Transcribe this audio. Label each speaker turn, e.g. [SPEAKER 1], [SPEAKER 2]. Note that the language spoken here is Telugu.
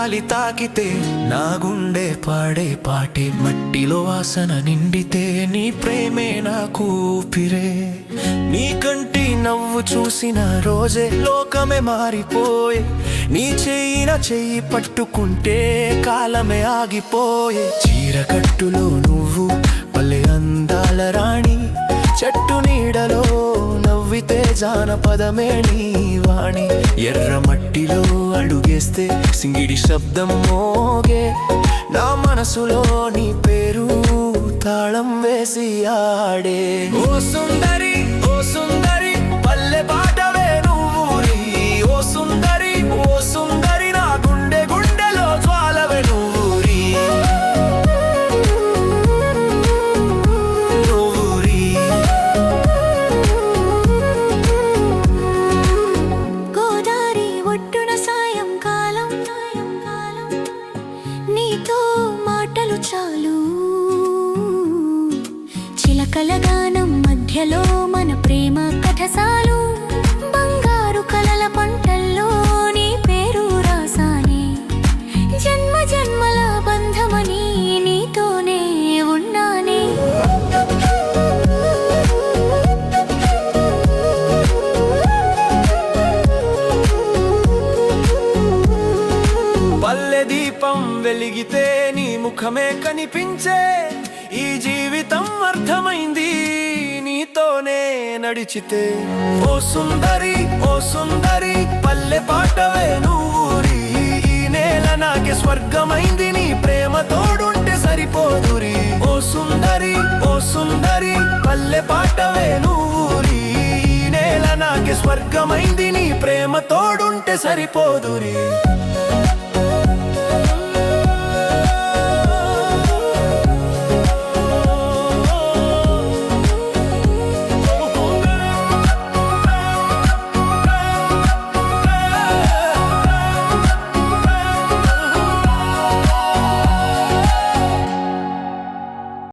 [SPEAKER 1] గాలి తాకితే నా గుండె పాడే పాటే మట్టిలో వాసన నిండితే నీ ప్రేమే నాకు ఊపిరే. నీ కంటి నవ్వు చూసిన రోజే లోకమే మారిపోయే. నీ చెయ్యి పట్టుకుంటే కాలమే ఆగిపోయే. చీరకట్టులో నువ్వు పల్లె అందాల రాణి, చెట్టు నీడలో నవ్వితే జానపదమే నీ వాణి. ఎర్ర మట్టిలో అడుగేస్తే సింగిడి శబ్దం మోగే. నా మనసులో నీ పేరు తాళం వేసి ఆడే. ఓ సుందరి ఓ సుందరి పల్లె పాటవే నువ్వూరి. ఓ సుందరి ఓ సుందరి నా గుండె గుండెలో జ్వాలవే నువ్వూరి.
[SPEAKER 2] గోదారి ఒడ్డున సాయంకాలం నీతో మాటలు చాలు. చిలకల గానం మధ్యలో మన ప్రేమ కథసాలు. బంగారు కలల పంటల్లో నీ పేరు రాసానే. జన్మ జన్మల బంధమని నీతోనే ఉన్నానే.
[SPEAKER 1] పల్లె దీపం వెలిగితే నీ ముఖమే కనిపించే. ఈ జీవితం అర్థమైంది నీతోనే నడిచితే. ఓ సుందరి ఓ సుందరి పల్లె పాటవే నువ్వూరి. ఈ నేల నాకే స్వర్గమైంది నీ ప్రేమ తోడుంటే సరిపోదురి. ఓ సుందరి ఓ సుందరి పల్లె పాటవే నువ్వూరి. ఈ నేల నాకే స్వర్గమైంది నీ ప్రేమ తోడుంటే సరిపోదురి.